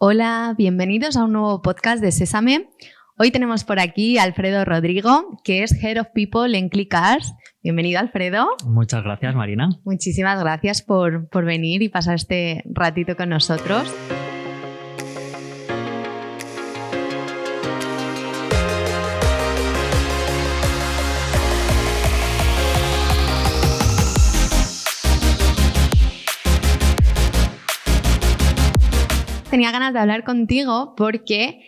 Hola, bienvenidos a un nuevo podcast de Sésame. Hoy tenemos por aquí a Alfredo Rodrigo, que es Head of People en ClickArs. Bienvenido, Alfredo. Muchas gracias, Marina. Muchísimas gracias por venir y pasar este ratito con nosotros. Tenía ganas de hablar contigo porque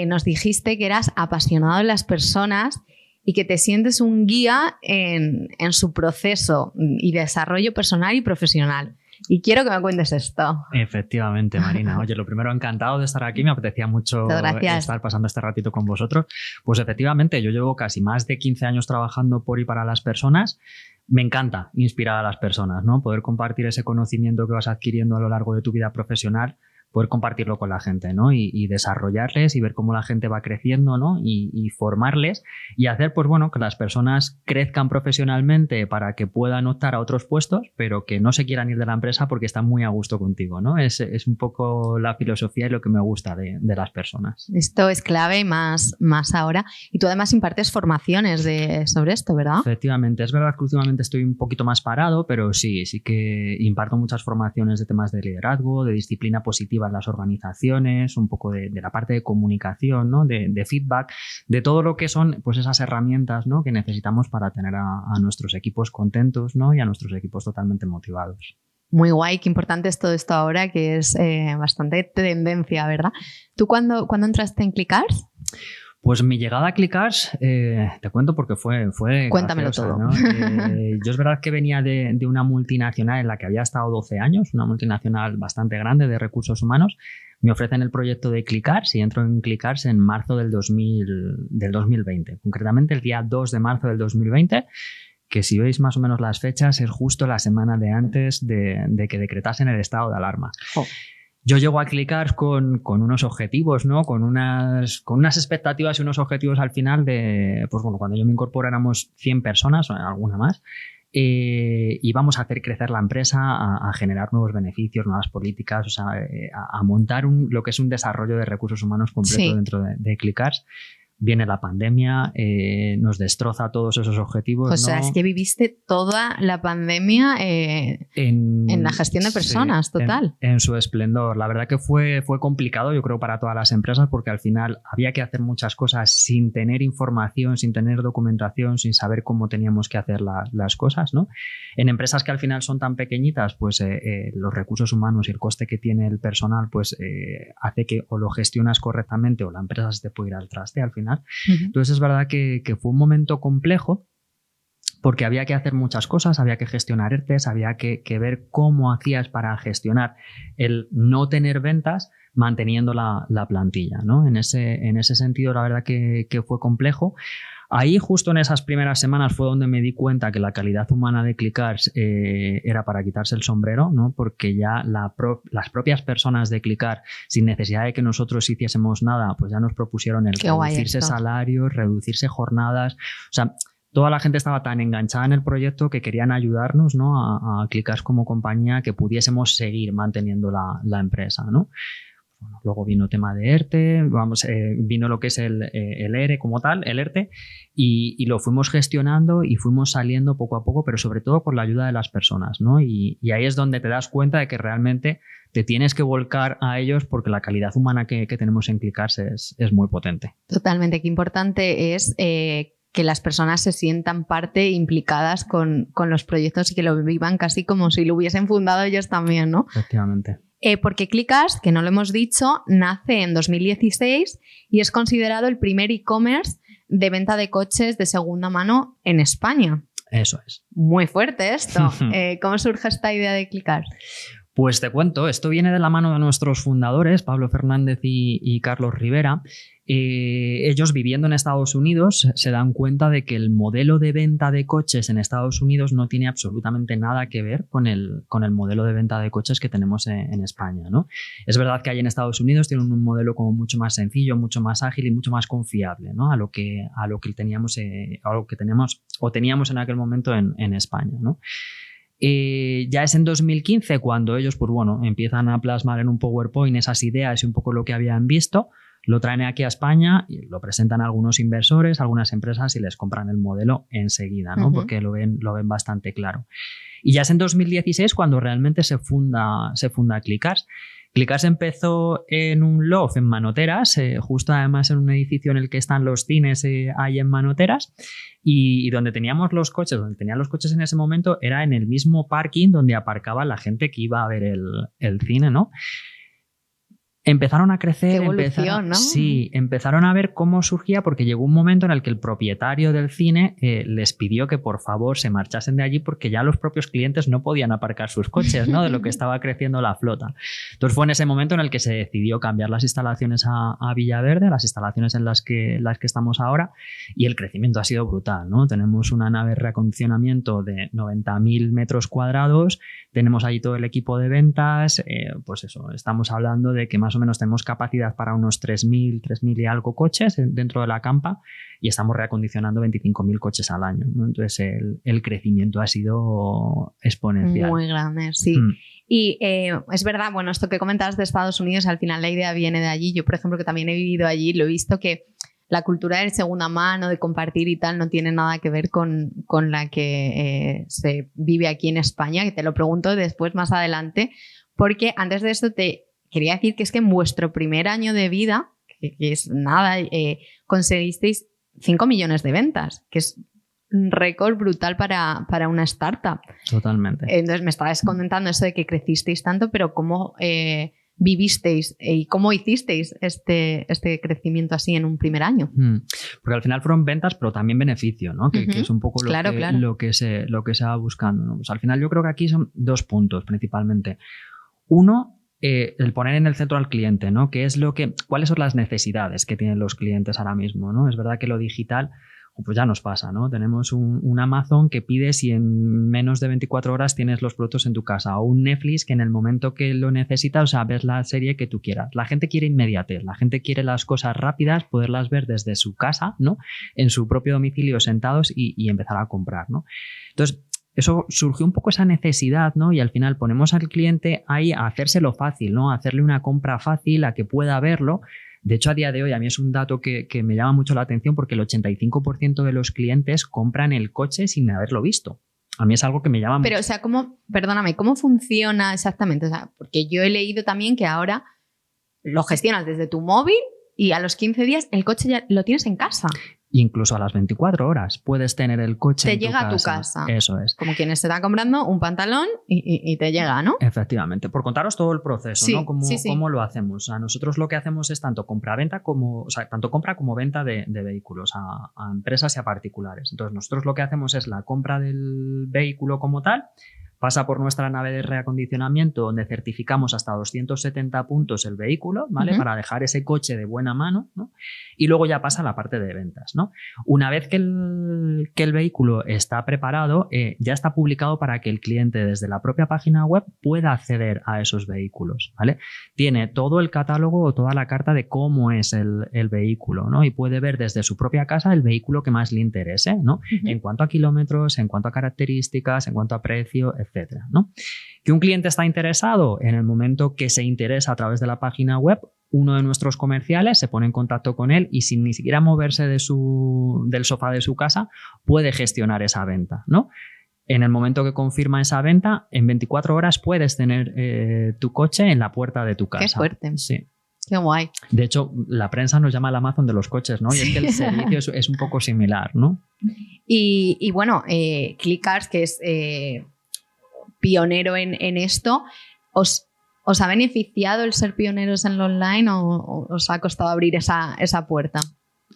nos dijiste que eras apasionado de las personas y que te sientes un guía en su proceso y desarrollo personal y profesional. Y quiero que me cuentes esto. Efectivamente, Marina. Oye, lo primero, encantado de estar aquí. Me apetecía mucho estar pasando este ratito con vosotros. Pues efectivamente, yo llevo casi más de 15 años trabajando por y para las personas. Me encanta inspirar a las personas, ¿no? Poder compartir ese conocimiento que vas adquiriendo a lo largo de tu vida profesional, poder compartirlo con la gente, ¿no? Y desarrollarles y ver cómo la gente va creciendo, ¿no? Y formarles y hacer, pues bueno, que las personas crezcan profesionalmente para que puedan optar a otros puestos, pero que no se quieran ir de la empresa porque están muy a gusto contigo, ¿no? Es un poco la filosofía y lo que me gusta de las personas. Esto es clave y más ahora. Y tú además impartes formaciones sobre esto, ¿verdad? Efectivamente. Es verdad que últimamente estoy un poquito más parado, pero sí que imparto muchas formaciones de temas de liderazgo, de disciplina positiva en las organizaciones, un poco de la parte de comunicación, ¿no? de feedback, de todo lo que son pues esas herramientas, ¿no? que necesitamos para tener a nuestros equipos contentos, ¿no? y a nuestros equipos totalmente motivados. Muy guay, qué importante es todo esto ahora, que es bastante tendencia, ¿verdad? ¿Tú cuándo entraste en ClickArs? Pues mi llegada a ClickArs, te cuento porque fue Cuéntamelo graciosa, todo. ¿no? Yo es verdad que venía de una multinacional en la que había estado 12 años, una multinacional bastante grande de recursos humanos. Me ofrecen el proyecto de ClickArs y entro en ClickArs en marzo del 2020, concretamente el día 2 de marzo del 2020, que si veis más o menos las fechas es justo la semana de antes de que decretasen el estado de alarma. Oh. Yo llego a ClickArs con unos objetivos, ¿no? Con unas expectativas y unos objetivos al final de, pues bueno, cuando yo me incorporo éramos 100 personas, o alguna más, y vamos a hacer crecer la empresa, a generar nuevos beneficios, nuevas políticas, o sea, a montar lo que es un desarrollo de recursos humanos completo dentro de ClickArs. Viene la pandemia, nos destroza todos esos objetivos. O sea, ¿no? Es que viviste toda la pandemia en la gestión de personas, total. En su esplendor. La verdad que fue complicado, yo creo, para todas las empresas, porque al final había que hacer muchas cosas sin tener información, sin tener documentación, sin saber cómo teníamos que hacer las cosas, ¿no? En empresas que al final son tan pequeñitas, pues los recursos humanos y el coste que tiene el personal, pues hace que o lo gestionas correctamente o la empresa se te puede ir al traste al final. Entonces es verdad que fue un momento complejo porque había que hacer muchas cosas, había que gestionar ERTEs, había que ver cómo hacías para gestionar el no tener ventas manteniendo la plantilla, ¿no? En ese sentido la verdad que fue complejo. Ahí justo en esas primeras semanas fue donde me di cuenta que la calidad humana de ClickArs era para quitarse el sombrero, ¿no? Porque ya las propias personas de ClickArs, sin necesidad de que nosotros hiciésemos nada, pues ya nos propusieron el reducirse salarios, reducirse jornadas, o sea, toda la gente estaba tan enganchada en el proyecto que querían ayudarnos, ¿no? a ClickArs como compañía, que pudiésemos seguir manteniendo la empresa, ¿no? Bueno, luego vino tema de ERTE, vino lo que es el ERE como tal, el ERTE, y lo fuimos gestionando y fuimos saliendo poco a poco, pero sobre todo por la ayuda de las personas, ¿no? Y ahí es donde te das cuenta de que realmente te tienes que volcar a ellos porque la calidad humana que tenemos en ClickArs es muy potente. Totalmente, qué importante es que las personas se sientan parte implicadas con los proyectos y que lo vivan casi como si lo hubiesen fundado ellos también, ¿no? Efectivamente. Porque ClickArs, que no lo hemos dicho, nace en 2016 y es considerado el primer e-commerce de venta de coches de segunda mano en España. Eso es. Muy fuerte esto. ¿Cómo surge esta idea de ClickArs? Pues te cuento, esto viene de la mano de nuestros fundadores, Pablo Fernández y Carlos Rivera. Ellos, viviendo en Estados Unidos, se dan cuenta de que el modelo de venta de coches en Estados Unidos no tiene absolutamente nada que ver con el modelo de venta de coches que tenemos en España, ¿no? Es verdad que ahí en Estados Unidos tienen un modelo como mucho más sencillo, mucho más ágil y mucho más confiable, ¿no? a lo que teníamos o teníamos en aquel momento en España, ¿no? Ya es en 2015 cuando ellos, pues bueno, empiezan a plasmar en un PowerPoint esas ideas y un poco lo que habían visto, lo traen aquí a España y lo presentan a algunos inversores, a algunas empresas y les compran el modelo enseguida, ¿no? Porque lo ven bastante claro. Y ya es en 2016 cuando realmente se funda Clicars. Clicars empezó en un loft en Manoteras, justo además en un edificio en el que están los cines ahí en Manoteras, y donde tenían los coches en ese momento era en el mismo parking donde aparcaba la gente que iba a ver el cine, ¿no? Empezaron a crecer, ¿no? Sí, empezaron a ver cómo surgía, porque llegó un momento en el que el propietario del cine les pidió que por favor se marchasen de allí porque ya los propios clientes no podían aparcar sus coches, ¿no? De lo que estaba creciendo la flota. Entonces fue en ese momento en el que se decidió cambiar las instalaciones a Villaverde, las instalaciones en las que estamos ahora, y el crecimiento ha sido brutal, ¿no? Tenemos una nave de reacondicionamiento de 90.000 metros cuadrados, tenemos ahí todo el equipo de ventas, pues eso, estamos hablando de que más o menos tenemos capacidad para unos 3.000 y algo coches dentro de la campa y estamos reacondicionando 25.000 coches al año, ¿no? Entonces el crecimiento ha sido exponencial. Muy grande, sí. Y es verdad, bueno, esto que comentabas de Estados Unidos, al final la idea viene de allí. Yo, por ejemplo, que también he vivido allí, lo he visto que la cultura de segunda mano, de compartir y tal, no tiene nada que ver con la que se vive aquí en España, que te lo pregunto después, más adelante, porque antes de esto te quería decir que es que en vuestro primer año de vida, que es nada, conseguisteis 5 millones de ventas, que es un récord brutal para una startup. Totalmente. Entonces me estabas comentando eso de que crecisteis tanto, pero ¿cómo vivisteis y cómo hicisteis este crecimiento así en un primer año? Porque al final fueron ventas, pero también beneficio, ¿no? Que es un poco lo que se va buscando, ¿no? Pues al final yo creo que aquí son 2 puntos principalmente. Uno, el poner en el centro al cliente, ¿no? ¿Cuáles son las necesidades que tienen los clientes ahora mismo, ¿no? Es verdad que lo digital, pues ya nos pasa, ¿no? Tenemos un Amazon que pide si en menos de 24 horas tienes los productos en tu casa, o un Netflix que en el momento que lo necesitas, o sea, ves la serie que tú quieras. La gente quiere inmediatez, la gente quiere las cosas rápidas, poderlas ver desde su casa, ¿no? En su propio domicilio sentados y empezar a comprar, ¿no? Entonces, eso surgió un poco esa necesidad, ¿no? Y al final ponemos al cliente ahí a hacérselo fácil, ¿no? A hacerle una compra fácil, a que pueda verlo. De hecho, a día de hoy a mí es un dato que me llama mucho la atención porque el 85% de los clientes compran el coche sin haberlo visto. A mí es algo que me llama mucho. Pero, o sea, ¿cómo funciona exactamente? O sea, porque yo he leído también que ahora lo gestionas desde tu móvil y a los 15 días el coche ya lo tienes en casa. Incluso a las 24 horas puedes tener el coche en tu casa. Te llega a tu casa. Eso es. Como quienes se están comprando un pantalón y te llega, ¿no? Efectivamente. Por contaros todo el proceso, sí, ¿no? ¿Cómo lo hacemos? O sea, nosotros lo que hacemos es tanto compra como venta de vehículos a empresas y a particulares. Entonces, nosotros lo que hacemos es la compra del vehículo como tal. Pasa por nuestra nave de reacondicionamiento donde certificamos hasta 270 puntos el vehículo, ¿vale? Para dejar ese coche de buena mano, ¿no? Y luego ya pasa la parte de ventas, ¿no? Una vez que el vehículo está preparado, ya está publicado para que el cliente desde la propia página web pueda acceder a esos vehículos, ¿vale? Tiene todo el catálogo o toda la carta de cómo es el vehículo, ¿no? Y puede ver desde su propia casa el vehículo que más le interese, ¿no? En cuanto a kilómetros, en cuanto a características, en cuanto a precio, etcétera, ¿no? Que un cliente está interesado, en el momento que se interesa a través de la página web, uno de nuestros comerciales se pone en contacto con él y sin ni siquiera moverse del sofá de su casa puede gestionar esa venta, ¿no? En el momento que confirma esa venta, en 24 horas puedes tener tu coche en la puerta de tu casa. Qué suerte. Sí. Qué guay. De hecho, la prensa nos llama el Amazon de los coches, ¿no? Y es que el servicio es un poco similar, ¿no? Y bueno, Clicars, que es pionero en esto, ¿os ha beneficiado el ser pioneros en lo online o os ha costado abrir esa puerta?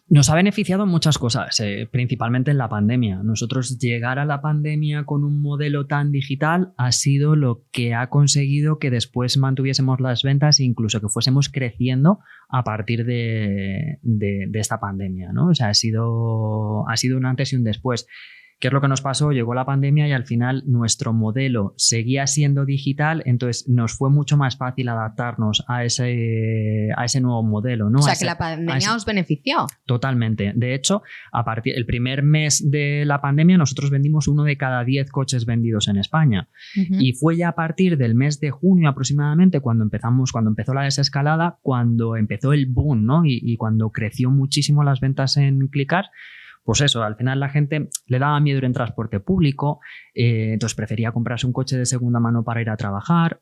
Nos ha beneficiado en muchas cosas, principalmente en la pandemia. Nosotros llegar a la pandemia con un modelo tan digital ha sido lo que ha conseguido que después mantuviésemos las ventas e incluso que fuésemos creciendo a partir de esta pandemia, ¿no? O sea, ha sido un antes y un después. ¿Qué es lo que nos pasó? Llegó la pandemia y al final nuestro modelo seguía siendo digital, entonces nos fue mucho más fácil adaptarnos a ese nuevo modelo, ¿no? O sea, que la pandemia os benefició. Totalmente. De hecho, el primer mes de la pandemia nosotros vendimos 1 de cada 10 coches vendidos en España. Y fue ya a partir del mes de junio aproximadamente cuando empezó la desescalada, cuando empezó el boom, ¿no? Y cuando creció muchísimo las ventas en Clicars. Pues eso, al final la gente le daba miedo ir en transporte público, entonces prefería comprarse un coche de segunda mano para ir a trabajar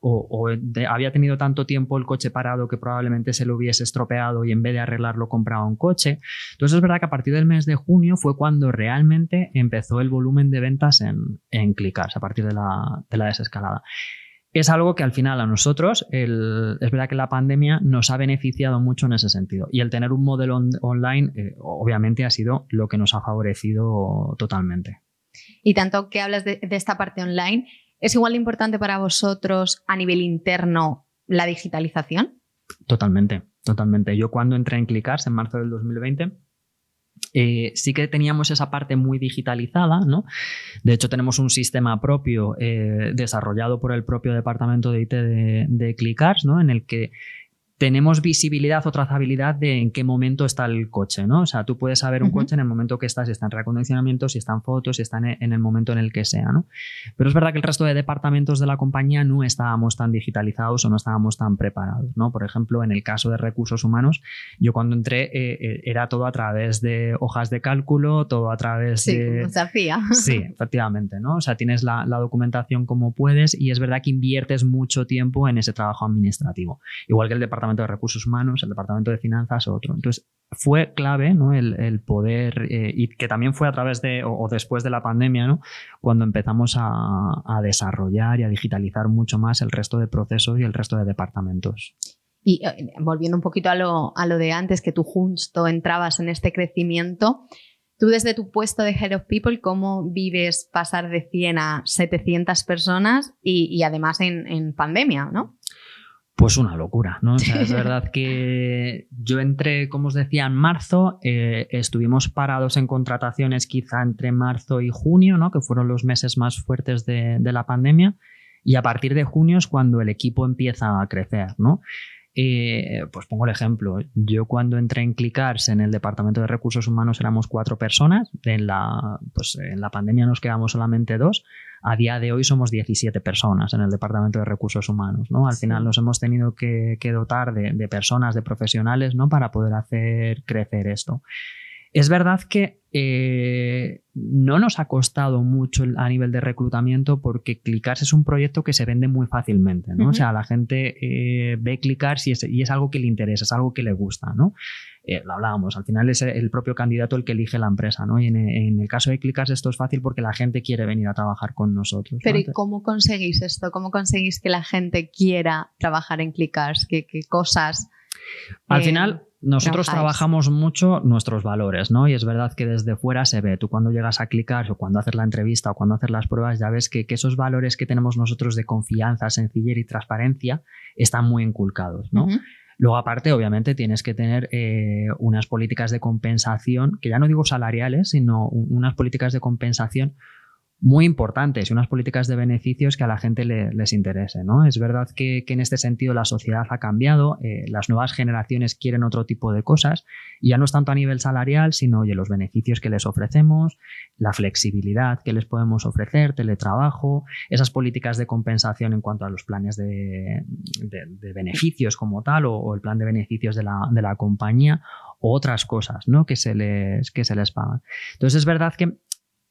había tenido tanto tiempo el coche parado que probablemente se lo hubiese estropeado y en vez de arreglarlo compraba un coche. Entonces es verdad que a partir del mes de junio fue cuando realmente empezó el volumen de ventas en Clicars, a partir de la desescalada. Es algo que al final a nosotros, es verdad que la pandemia nos ha beneficiado mucho en ese sentido. Y el tener un modelo online, obviamente, ha sido lo que nos ha favorecido totalmente. Y tanto que hablas de esta parte online, ¿es igual de importante para vosotros a nivel interno la digitalización? Totalmente, totalmente. Yo cuando entré en Clicars en marzo del 2020... sí que teníamos esa parte muy digitalizada, ¿no? De hecho, tenemos un sistema propio desarrollado por el propio departamento de IT de Clicars, ¿no? En el que tenemos visibilidad o trazabilidad de en qué momento está el coche, ¿no? O sea, tú puedes saber un coche en el momento que está, si está en reacondicionamiento, si está en fotos, si está en el momento en el que sea, ¿no? Pero es verdad que el resto de departamentos de la compañía no estábamos tan digitalizados o no estábamos tan preparados, ¿no? Por ejemplo, en el caso de recursos humanos, yo cuando entré era todo a través de hojas de cálculo, todo a través de... Sí, como se hacía. Sí, efectivamente, ¿no? O sea, tienes la documentación como puedes y es verdad que inviertes mucho tiempo en ese trabajo administrativo. Igual que el departamento de recursos humanos, el departamento de finanzas, otro. Entonces, fue clave, ¿no? el poder, y que también fue a través de, o después de la pandemia, ¿no? Cuando empezamos a desarrollar y a digitalizar mucho más el resto de procesos y el resto de departamentos. Y volviendo un poquito a lo de antes, que tú justo entrabas en este crecimiento, tú desde tu puesto de Head of People, ¿cómo vives pasar de 100 a 700 personas y además en pandemia, ¿no? Pues una locura, ¿no? O sea, es verdad que yo entré, como os decía, en marzo, estuvimos parados en contrataciones quizá entre marzo y junio, ¿no? Que fueron los meses más fuertes de la pandemia, y a partir de junio es cuando el equipo empieza a crecer, ¿no? Pues pongo el ejemplo. Yo cuando entré en Clicars en el departamento de recursos humanos éramos 4 personas. En la pandemia nos quedamos solamente 2. A día de hoy somos 17 personas en el departamento de recursos humanos, ¿no? Al final nos hemos tenido que dotar de personas, de profesionales, ¿no? Para poder hacer crecer esto. Es verdad que no nos ha costado mucho a nivel de reclutamiento porque Clicars es un proyecto que se vende muy fácilmente, ¿no? O sea, la gente ve Clicars y es algo que le interesa, es algo que le gusta, ¿no? Lo hablábamos, al final es el propio candidato el que elige la empresa, ¿no? Y en el caso de Clicars esto es fácil porque la gente quiere venir a trabajar con nosotros, ¿no? Pero ¿y cómo conseguís esto? ¿Cómo conseguís que la gente quiera trabajar en Clicars? ¿Qué cosas? Al final, nosotros trabajamos mucho nuestros valores, ¿no? Y es verdad que desde fuera se ve. Tú cuando llegas a Clicars o cuando haces la entrevista o cuando haces las pruebas ya ves que esos valores que tenemos nosotros de confianza, sencillez y transparencia están muy inculcados, ¿no? Luego, aparte, obviamente, tienes que tener unas políticas de compensación, que ya no digo salariales, sino unas políticas de compensación muy importantes y unas políticas de beneficios que a la gente les interese, ¿no? Es verdad que en este sentido la sociedad ha cambiado, las nuevas generaciones quieren otro tipo de cosas y ya no es tanto a nivel salarial, sino oye, los beneficios que les ofrecemos, la flexibilidad que les podemos ofrecer, teletrabajo, esas políticas de compensación en cuanto a los planes de beneficios como tal o el plan de beneficios de la compañía o otras cosas, ¿no? que se les pagan. Entonces es verdad que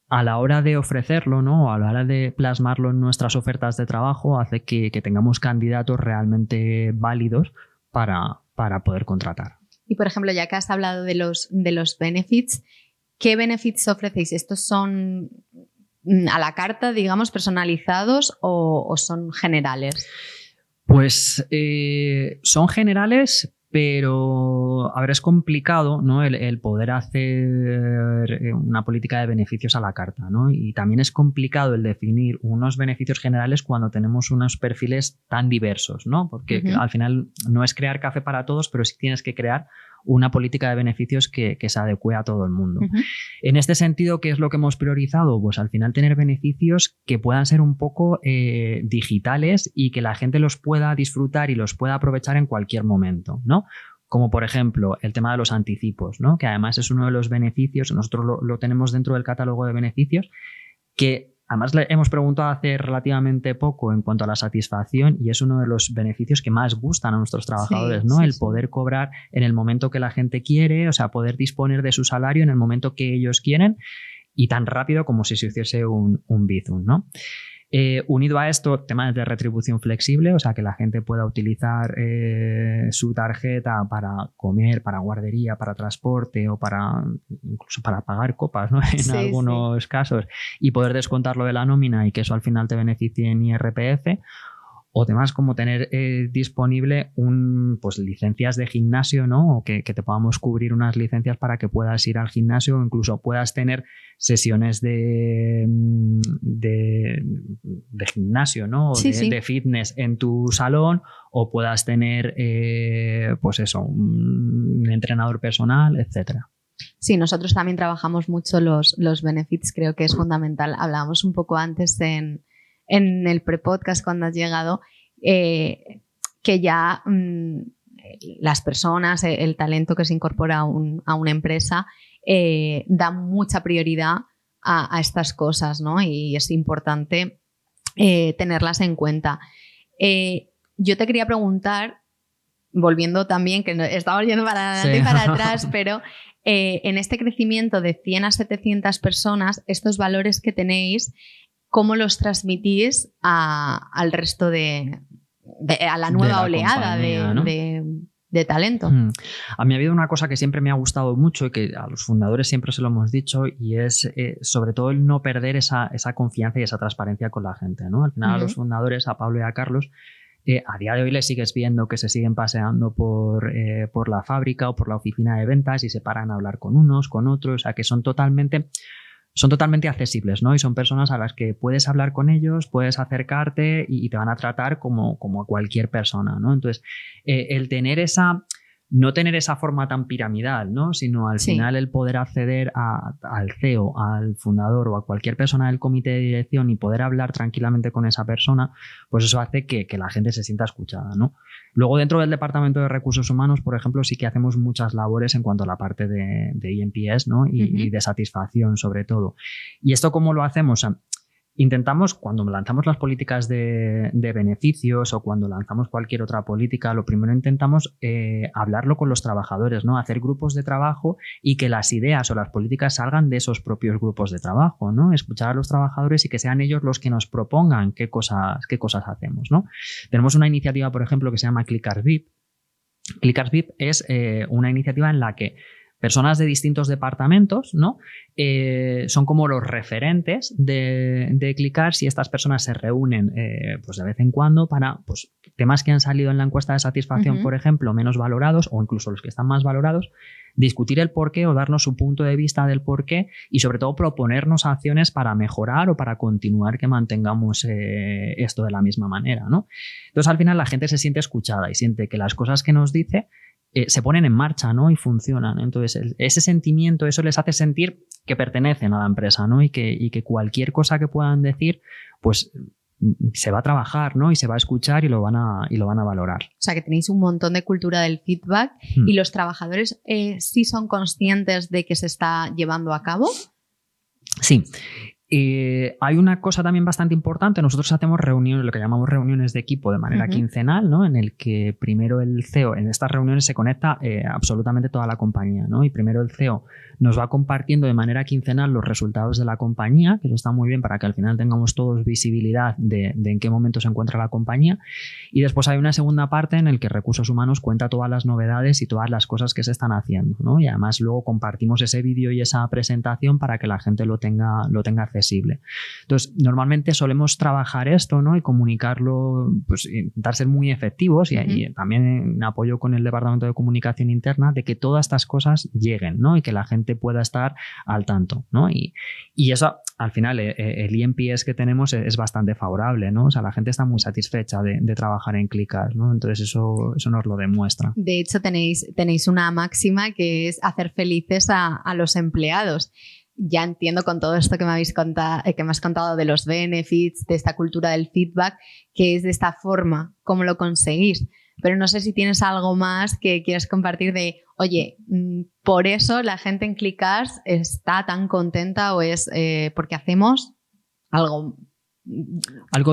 a la hora de ofrecerlo, ¿no? A la hora de plasmarlo en nuestras ofertas de trabajo hace que tengamos candidatos realmente válidos para poder contratar. Y por ejemplo, ya que has hablado de los benefits, ¿qué benefits ofrecéis? ¿Estos son a la carta, digamos, personalizados o son generales? Pues son generales, Pero, a ver, es complicado, ¿no? el poder hacer una política de beneficios a la carta, ¿no? Y también es complicado el definir unos beneficios generales cuando tenemos unos perfiles tan diversos, ¿no? Porque al final no es crear café para todos, pero sí tienes que crear una política de beneficios que se adecue a todo el mundo. En este sentido, ¿qué es lo que hemos priorizado? Pues al final tener beneficios que puedan ser un poco digitales y que la gente los pueda disfrutar y los pueda aprovechar en cualquier momento, ¿no? Como por ejemplo el tema de los anticipos, ¿no? Que además es uno de los beneficios, nosotros lo tenemos dentro del catálogo de beneficios, que además le hemos preguntado hace relativamente poco en cuanto a la satisfacción y es uno de los beneficios que más gustan a nuestros trabajadores, ¿no? El poder cobrar en el momento que la gente quiere, o sea, poder disponer de su salario en el momento que ellos quieren y tan rápido como si se hiciese un Bizum, ¿no? Unido a esto, temas de retribución flexible, o sea, que la gente pueda utilizar su tarjeta para comer, para guardería, para transporte o incluso para pagar copas, ¿no? En algunos casos, y poder descontarlo de la nómina y que eso al final te beneficie en IRPF. O temas como tener disponible pues licencias de gimnasio, ¿no? O que te podamos cubrir unas licencias para que puedas ir al gimnasio o incluso puedas tener sesiones de gimnasio, ¿no? De fitness en tu salón o puedas tener, pues eso, un entrenador personal, etcétera. Sí, nosotros también trabajamos mucho los benefits, creo que es fundamental. Hablábamos un poco antes en el pre-podcast cuando has llegado, que ya las personas, el talento que se incorpora a una empresa da mucha prioridad a estas cosas, ¿no? Y es importante tenerlas en cuenta. Yo te quería preguntar, volviendo también, que estamos yendo para adelante y para atrás, pero en este crecimiento de 100 a 700 personas, estos valores que tenéis, ¿cómo los transmitís al resto a la nueva oleada de talento? A mí ha habido una cosa que siempre me ha gustado mucho y que a los fundadores siempre se lo hemos dicho y es sobre todo el no perder esa confianza y esa transparencia con la gente, ¿no? Al final a los fundadores, a Pablo y a Carlos, a día de hoy les sigues viendo que se siguen paseando por la fábrica o por la oficina de ventas y se paran a hablar con unos, con otros, o sea que son totalmente accesibles, ¿no? Y son personas a las que puedes hablar con ellos, puedes acercarte y te van a tratar como a cualquier persona, ¿no? Entonces, el tener no tener esa forma tan piramidal, ¿no? Sino al final el poder acceder al CEO, al fundador o a cualquier persona del comité de dirección y poder hablar tranquilamente con esa persona, pues eso hace que la gente se sienta escuchada, ¿no? Luego dentro del Departamento de Recursos Humanos, por ejemplo, sí que hacemos muchas labores en cuanto a la parte de eNPS, ¿no? Y de satisfacción sobre todo. ¿Y esto cómo lo hacemos? Intentamos, cuando lanzamos las políticas de beneficios o cuando lanzamos cualquier otra política, lo primero intentamos hablarlo con los trabajadores, ¿no? Hacer grupos de trabajo y que las ideas o las políticas salgan de esos propios grupos de trabajo, ¿no? Escuchar a los trabajadores y que sean ellos los que nos propongan qué cosas hacemos, ¿no? Tenemos una iniciativa, por ejemplo, que se llama Clickers VIP. Clickers VIP es una iniciativa en la que personas de distintos departamentos, ¿no? Son como los referentes de Clickers y estas personas se reúnen pues de vez en cuando para pues, temas que han salido en la encuesta de satisfacción, por ejemplo, menos valorados o incluso los que están más valorados, discutir el porqué o darnos su punto de vista del porqué y sobre todo proponernos acciones para mejorar o para continuar que mantengamos esto de la misma manera, ¿no? Entonces al final la gente se siente escuchada y siente que las cosas que nos dice se ponen en marcha, ¿no? Y funcionan. Entonces, ese sentimiento, eso les hace sentir que pertenecen a la empresa, ¿no? Y que cualquier cosa que puedan decir, pues se va a trabajar, ¿no? Y se va a escuchar y lo van a valorar. O sea, que tenéis un montón de cultura del feedback y los trabajadores sí son conscientes de que se está llevando a cabo. Sí. Hay una cosa también bastante importante. Nosotros hacemos reuniones, lo que llamamos reuniones de equipo de manera quincenal, ¿no? En el que primero el CEO, en estas reuniones se conecta absolutamente toda la compañía, ¿no? Y primero el CEO nos va compartiendo de manera quincenal los resultados de la compañía, que eso está muy bien para que al final tengamos todos visibilidad de en qué momento se encuentra la compañía. Y después hay una segunda parte en el que Recursos Humanos cuenta todas las novedades y todas las cosas que se están haciendo, ¿no? Y además luego compartimos ese vídeo y esa presentación para que la gente lo tenga accesible. Entonces, normalmente solemos trabajar esto, ¿no? Y comunicarlo, pues intentar ser muy efectivos y también en apoyo con el Departamento de Comunicación Interna de que todas estas cosas lleguen, ¿no? Y que la gente pueda estar al tanto, ¿no? Y eso, al final, el NPS que tenemos es bastante favorable, ¿no? O sea, la gente está muy satisfecha de trabajar en Clickask, ¿no? Entonces, eso nos lo demuestra. De hecho, tenéis una máxima que es hacer felices a los empleados. Ya entiendo con todo esto que me has contado de los benefits, de esta cultura del feedback, que es de esta forma como lo conseguís. Pero no sé si tienes algo más que quieras compartir de, oye, por eso la gente en Clickask está tan contenta o es porque hacemos algo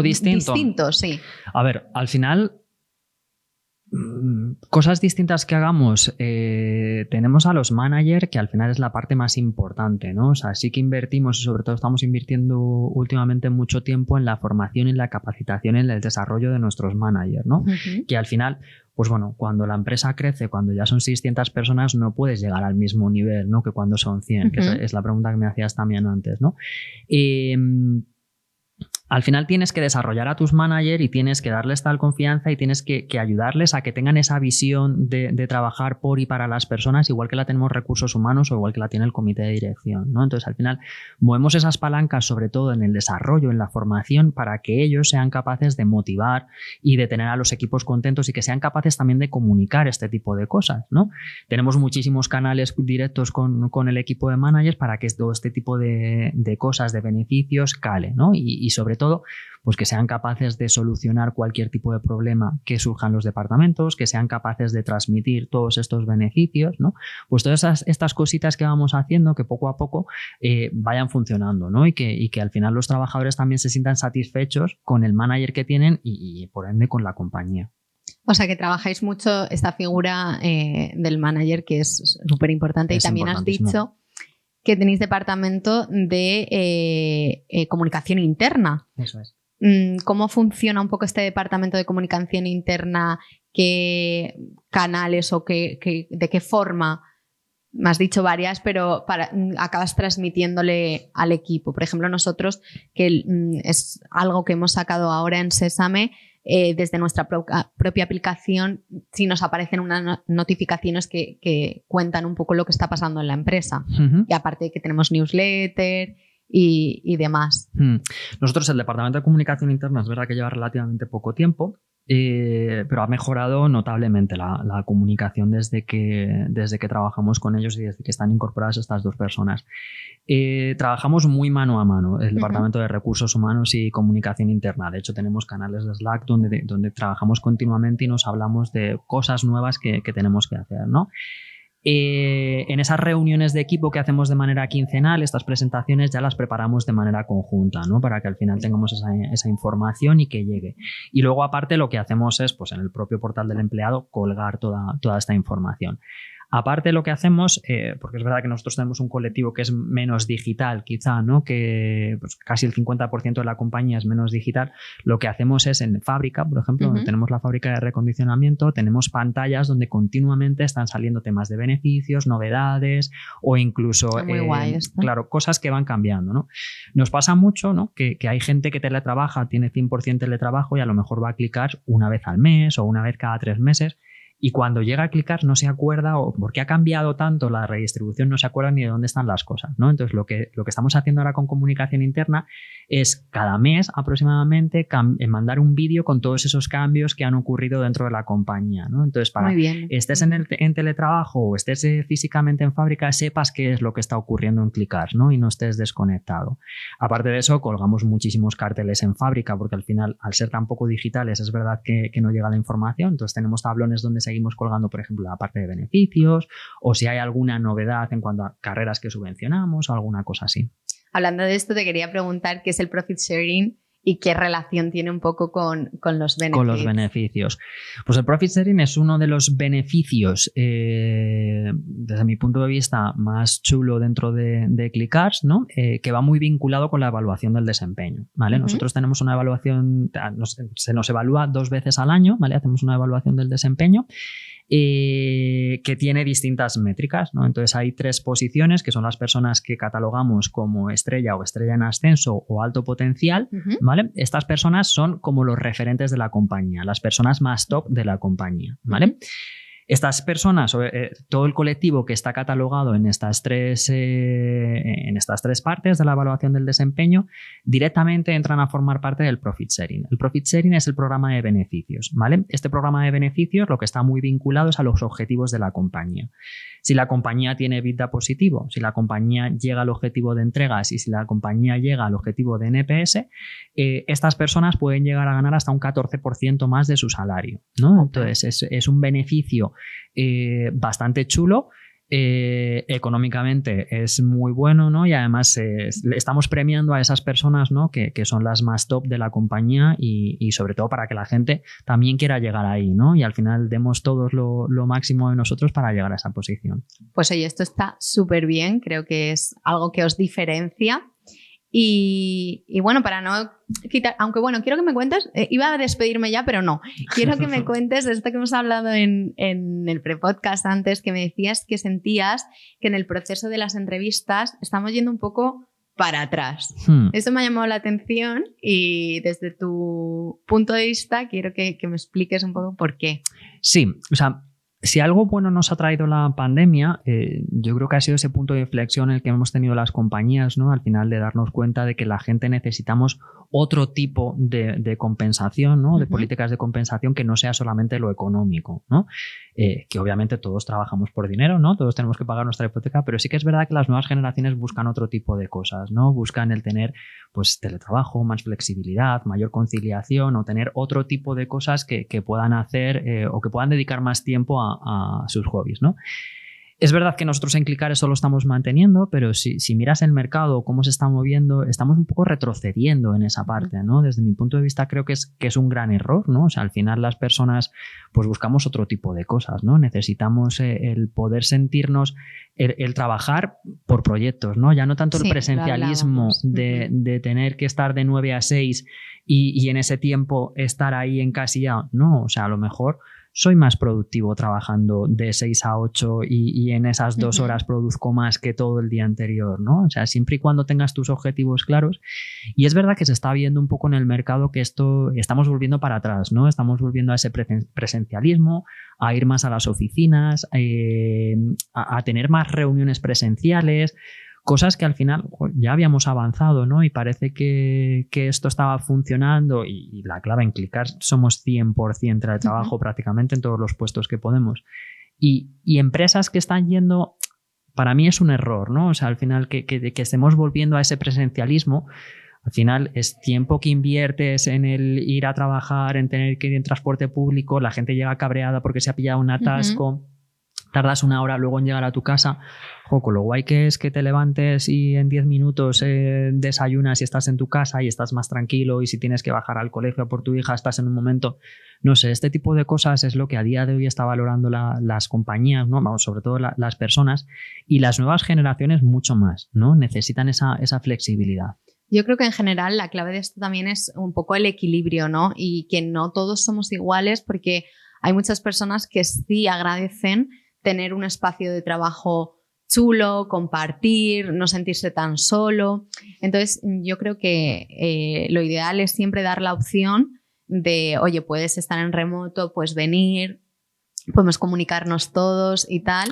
distinto. Distinto, sí. A ver, al final, cosas distintas que hagamos, tenemos a los managers, que al final es la parte más importante, ¿no? O sea, sí que invertimos y sobre todo estamos invirtiendo últimamente mucho tiempo en la formación, en la capacitación, en el desarrollo de nuestros managers, ¿no? Que al final, pues bueno, cuando la empresa crece, cuando ya son 600 personas, no puedes llegar al mismo nivel, ¿no? Que cuando son 100, que es la pregunta que me hacías también antes, ¿no? Al final tienes que desarrollar a tus managers y tienes que darles tal confianza y tienes que ayudarles a que tengan esa visión de trabajar por y para las personas, igual que la tenemos recursos humanos o igual que la tiene el comité de dirección, ¿no? Entonces, al final, movemos esas palancas sobre todo en el desarrollo, en la formación, para que ellos sean capaces de motivar y de tener a los equipos contentos y que sean capaces también de comunicar este tipo de cosas, ¿no? Tenemos muchísimos canales directos con el equipo de managers para que todo este tipo de cosas, de beneficios, cale, ¿no? Y sobre todo, pues que sean capaces de solucionar cualquier tipo de problema que surja en los departamentos, que sean capaces de transmitir todos estos beneficios, ¿no? Pues todas estas cositas que vamos haciendo, que poco a poco vayan funcionando, ¿no? Y que al final los trabajadores también se sientan satisfechos con el manager que tienen y por ende con la compañía. O sea, que trabajáis mucho esta figura del manager, que es súper importante. Y también has dicho que tenéis departamento de comunicación interna. Eso es. ¿Cómo funciona un poco este departamento de comunicación interna? ¿Qué canales o de qué forma? Me has dicho varias, pero acabas transmitiéndole al equipo. Por ejemplo, nosotros, que es algo que hemos sacado ahora en Sésame, desde nuestra propia aplicación, si nos aparecen unas notificaciones que cuentan un poco lo que está pasando en la empresa. Y aparte que tenemos newsletter y demás. Nosotros, el Departamento de Comunicación Interna, es verdad que lleva relativamente poco tiempo, pero ha mejorado notablemente la comunicación desde que trabajamos con ellos y desde que están incorporadas estas dos personas. Trabajamos muy mano a mano, el Departamento de Recursos Humanos y Comunicación Interna. De hecho, tenemos canales de Slack donde trabajamos continuamente y nos hablamos de cosas nuevas que tenemos que hacer, ¿no? En esas reuniones de equipo que hacemos de manera quincenal, estas presentaciones ya las preparamos de manera conjunta, ¿no? Para que al final tengamos esa información y que llegue. Y luego, aparte, lo que hacemos es, pues en el propio portal del empleado, colgar toda esta información. Aparte, lo que hacemos, porque es verdad que nosotros tenemos un colectivo que es menos digital, quizá, ¿no? Que pues, casi el 50% de la compañía es menos digital. Lo que hacemos es en fábrica, por ejemplo, donde tenemos la fábrica de recondicionamiento, tenemos pantallas donde continuamente están saliendo temas de beneficios, novedades o incluso, muy guay esto. Claro, cosas que van cambiando, ¿no? Nos pasa mucho, ¿no? Que hay gente que teletrabaja, tiene 100% teletrabajo y a lo mejor va a clicar una vez al mes o una vez cada 3 meses. Y cuando llega a clicar no se acuerda, o porque ha cambiado tanto la redistribución, no se acuerda ni de dónde están las cosas, ¿no? Entonces, lo que estamos haciendo ahora con comunicación interna es cada mes aproximadamente mandar un vídeo con todos esos cambios que han ocurrido dentro de la compañía, ¿no? Entonces, para estés en teletrabajo o estés físicamente en fábrica, sepas qué es lo que está ocurriendo en Clickask, ¿no? Y no estés desconectado. Aparte de eso, colgamos muchísimos carteles en fábrica, porque al final, al ser tan poco digitales, es verdad que no llega la información. Entonces, tenemos tablones donde seguimos colgando, por ejemplo, la parte de beneficios o si hay alguna novedad en cuanto a carreras que subvencionamos o alguna cosa así. Hablando de esto, te quería preguntar qué es el profit sharing y qué relación tiene un poco con los beneficios. Con los beneficios. Pues el profit sharing es uno de los beneficios, desde mi punto de vista, más chulo dentro de Clickask, ¿no? Que va muy vinculado con la evaluación del desempeño, ¿vale? Nosotros tenemos una evaluación, se nos evalúa 2 veces al año, ¿vale? Hacemos una evaluación del desempeño que tiene distintas métricas, ¿no? Entonces hay 3 posiciones que son las personas que catalogamos como estrella o estrella en ascenso o alto potencial, ¿vale? Estas personas son como los referentes de la compañía, las personas más top de la compañía, ¿vale? Estas personas, todo el colectivo que está catalogado en estas tres partes de la evaluación del desempeño, directamente entran a formar parte del Profit Sharing. El Profit Sharing es el programa de beneficios, ¿vale? Este programa de beneficios lo que está muy vinculado es a los objetivos de la compañía. Si la compañía tiene EBITDA positivo, si la compañía llega al objetivo de entregas y si la compañía llega al objetivo de NPS, estas personas pueden llegar a ganar hasta un 14% más de su salario, ¿no? Entonces es un beneficio bastante chulo. Económicamente es muy bueno, ¿no? Y además estamos premiando a esas personas, ¿no? que son las más top de la compañía y sobre todo para que la gente también quiera llegar ahí, ¿no? Y al final demos todos lo máximo de nosotros para llegar a esa posición. Pues oye, esto está súper bien, creo que es algo que os diferencia. Y bueno, para no quitar, aunque bueno, quiero que me cuentes, iba a despedirme ya, pero no, quiero que me cuentes de esto que hemos hablado en el pre-podcast antes, que me decías que sentías que en el proceso de las entrevistas estamos yendo un poco para atrás. Esto me ha llamado la atención y desde tu punto de vista quiero que me expliques un poco por qué. Sí, o sea, si algo bueno nos ha traído la pandemia, yo creo que ha sido ese punto de inflexión en el que hemos tenido las compañías, ¿no? Al final de darnos cuenta de que la gente necesitamos otro tipo de compensación, ¿no? De políticas de compensación que no sea solamente lo económico, ¿no? Que obviamente todos trabajamos por dinero, ¿no? Todos tenemos que pagar nuestra hipoteca, pero sí que es verdad que las nuevas generaciones buscan otro tipo de cosas, ¿no? Buscan el tener pues teletrabajo, más flexibilidad, mayor conciliación o tener otro tipo de cosas que puedan hacer o que puedan dedicar más tiempo a sus hobbies, ¿no? Es verdad que nosotros en Clickares solo estamos manteniendo, pero si miras el mercado, cómo se está moviendo, estamos un poco retrocediendo en esa parte, ¿no? Desde mi punto de vista creo que es un gran error, ¿no? O sea, al final las personas pues buscamos otro tipo de cosas, ¿no? Necesitamos el poder sentirnos, el trabajar por proyectos, ¿no? Ya no tanto el presencialismo de tener que estar de 9 a 6 y en ese tiempo estar ahí encasillado, no, o sea, a lo mejor soy más productivo trabajando de 6 a 8 y en esas 2 horas produzco más que todo el día anterior, ¿no? O sea, siempre y cuando tengas tus objetivos claros. Y es verdad que se está viendo un poco en el mercado que estamos volviendo para atrás, ¿no? Estamos volviendo a ese presencialismo, a ir más a las oficinas, a tener más reuniones presenciales, cosas que al final ya habíamos avanzado, ¿no? Y parece que esto estaba funcionando y la clave en Clickar somos 100% teletrabajo prácticamente en todos los puestos que podemos. Y empresas que están yendo, para mí es un error, ¿no? O sea, al final que estemos volviendo a ese presencialismo, al final es tiempo que inviertes en el ir a trabajar, en tener que ir en transporte público, la gente llega cabreada porque se ha pillado un atasco. Tardas 1 hora luego en llegar a tu casa. Con lo guay que es que te levantes y en 10 minutos desayunas y estás en tu casa y estás más tranquilo, y si tienes que bajar al colegio por tu hija estás en un momento, no sé, este tipo de cosas es lo que a día de hoy está valorando las compañías, ¿no? Vamos, sobre todo las personas, y las nuevas generaciones mucho más, ¿no? Necesitan esa flexibilidad. Yo creo que en general la clave de esto también es un poco el equilibrio, ¿no? Y que no todos somos iguales, porque hay muchas personas que sí agradecen tener un espacio de trabajo chulo, compartir, no sentirse tan solo. Entonces, yo creo que lo ideal es siempre dar la opción de, oye, puedes estar en remoto, puedes venir, podemos comunicarnos todos y tal.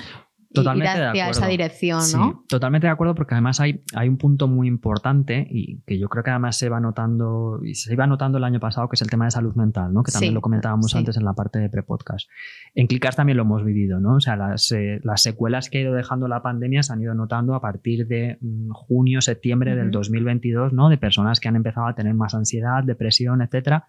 Totalmente ir hacia esa dirección, ¿no? Sí, totalmente de acuerdo, porque además hay un punto muy importante y que yo creo que además se va notando y se iba notando el año pasado, que es el tema de salud mental, ¿no? Que también lo comentábamos antes en la parte de pre-podcast. En Clickar también lo hemos vivido, ¿no? O sea, las secuelas que ha ido dejando la pandemia se han ido notando a partir de junio, septiembre del 2022, ¿no? De personas que han empezado a tener más ansiedad, depresión, etcétera.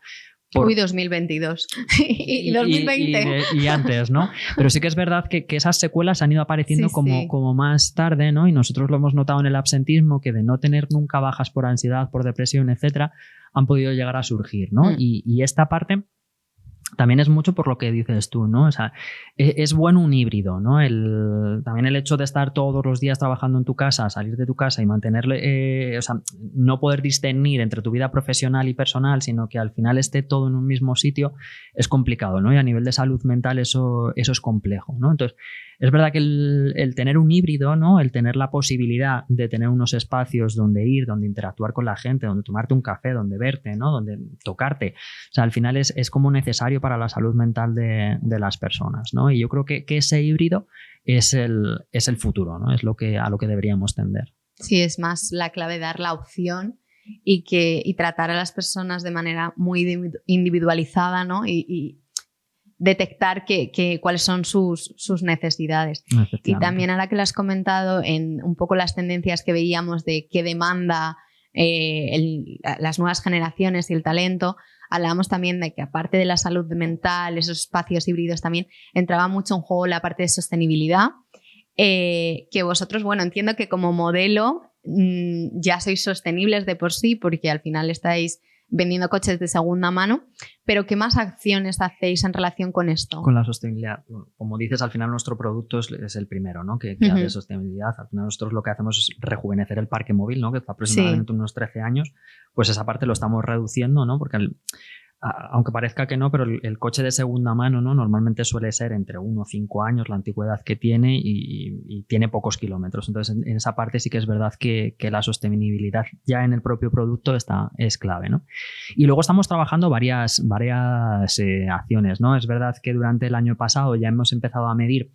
Uy, 2022 y 2020. Y antes, ¿no? Pero sí que es verdad que esas secuelas han ido apareciendo como más tarde, ¿no? Y nosotros lo hemos notado en el absentismo, que de no tener nunca bajas por ansiedad, por depresión, etcétera, han podido llegar a surgir, ¿no? Y esta parte también es mucho por lo que dices tú, ¿no? O sea, es bueno un híbrido, ¿no? También el hecho de estar todos los días trabajando en tu casa, salir de tu casa y mantenerle, o sea, no poder discernir entre tu vida profesional y personal, sino que al final esté todo en un mismo sitio, es complicado, ¿no? Y a nivel de salud mental eso es complejo, ¿no? Entonces, es verdad que el tener un híbrido, ¿no? El tener la posibilidad de tener unos espacios donde ir, donde interactuar con la gente, donde tomarte un café, donde verte, ¿no? Donde tocarte. O sea, al final es como necesario para la salud mental de las personas, ¿no? Y yo creo que ese híbrido es el futuro, ¿no? Es a lo que deberíamos tender. Sí, es más la clave dar la opción y tratar a las personas de manera muy individualizada, ¿no? Y detectar cuáles son sus necesidades. Y también ahora que lo has comentado en un poco las tendencias que veíamos de qué demanda las nuevas generaciones y el talento, hablábamos también de que aparte de la salud mental, esos espacios híbridos también entraba mucho en juego la parte de sostenibilidad, que vosotros, bueno, entiendo que como modelo ya sois sostenibles de por sí porque al final estáis vendiendo coches de segunda mano, pero ¿qué más acciones hacéis en relación con esto? Con la sostenibilidad. Como dices, al final nuestro producto es el primero, ¿no? que hace sostenibilidad. Al final nosotros lo que hacemos es rejuvenecer el parque móvil, ¿no? Que está aproximadamente unos 13 años. Pues esa parte lo estamos reduciendo, ¿no? Porque aunque parezca que no, pero el coche de segunda mano, ¿no? Normalmente suele ser entre 1 o 5 años la antigüedad que tiene y tiene pocos kilómetros. Entonces, en esa parte sí que es verdad que la sostenibilidad ya en el propio producto es clave, ¿no? Y luego estamos trabajando varias acciones, ¿no? Es verdad que durante el año pasado ya hemos empezado a medir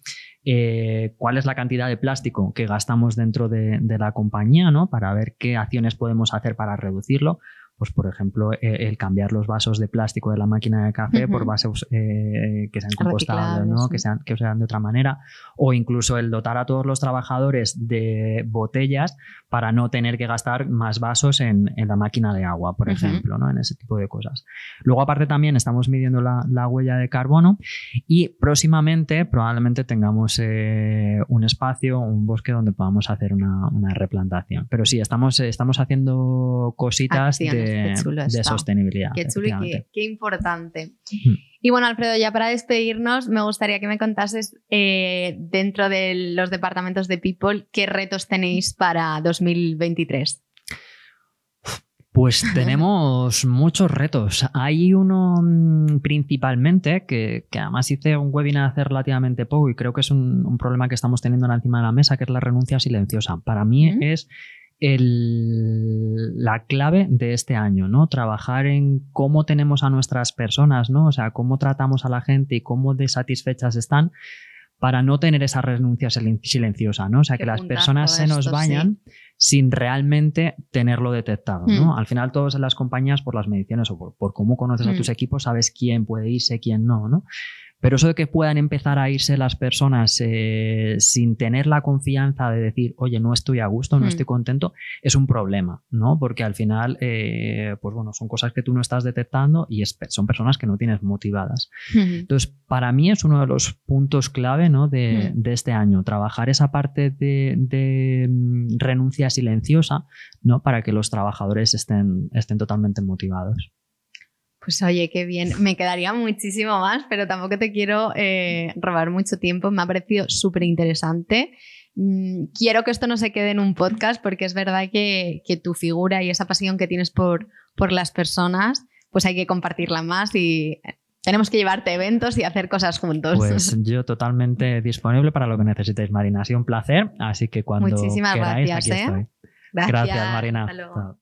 cuál es la cantidad de plástico que gastamos dentro de la compañía, ¿no? Para ver qué acciones podemos hacer para reducirlo. Pues, por ejemplo, el cambiar los vasos de plástico de la máquina de café por vasos que sean compostables, ¿no? Que sean de otra manera, o incluso el dotar a todos los trabajadores de botellas para no tener que gastar más vasos en la máquina de agua, por ejemplo, ¿no? En ese tipo de cosas. Luego, aparte, también estamos midiendo la huella de carbono y próximamente probablemente tengamos un espacio, un bosque donde podamos hacer una replantación. Pero sí, estamos haciendo cositas de sostenibilidad. Qué chulo y qué importante. Y bueno, Alfredo, ya para despedirnos, me gustaría que me contases dentro de los departamentos de People qué retos tenéis para 2023. Pues tenemos muchos retos. Hay uno principalmente que además hice un webinar hace relativamente poco y creo que es un problema que estamos teniendo encima de la mesa, que es la renuncia silenciosa. Para mí es la clave de este año, ¿no? Trabajar en cómo tenemos a nuestras personas, ¿no? O sea, cómo tratamos a la gente y cómo desatisfechas están para no tener esa renuncia silenciosa, ¿no? O sea, que las personas se nos vayan sin realmente tenerlo detectado, ¿no? Al final todos en las compañías, por las mediciones o por cómo conoces a tus equipos, sabes quién puede irse, quién no, ¿no? Pero eso de que puedan empezar a irse las personas sin tener la confianza de decir, oye, no estoy a gusto, no estoy contento, es un problema, ¿no? Porque al final, pues bueno, son cosas que tú no estás detectando y son personas que no tienes motivadas. Entonces, para mí es uno de los puntos clave, ¿no? de este año, trabajar esa parte de renuncia silenciosa, ¿no? Para que los trabajadores estén totalmente motivados. Pues oye, qué bien. Me quedaría muchísimo más, pero tampoco te quiero robar mucho tiempo. Me ha parecido súper interesante. Quiero que esto no se quede en un podcast porque es verdad que tu figura y esa pasión que tienes por las personas, pues hay que compartirla más y tenemos que llevarte a eventos y hacer cosas juntos. Pues yo totalmente disponible para lo que necesitéis, Marina. Ha sido un placer, así que cuando Muchísimas queráis, gracias, aquí estoy. Gracias, Marina. Hasta luego. Chao.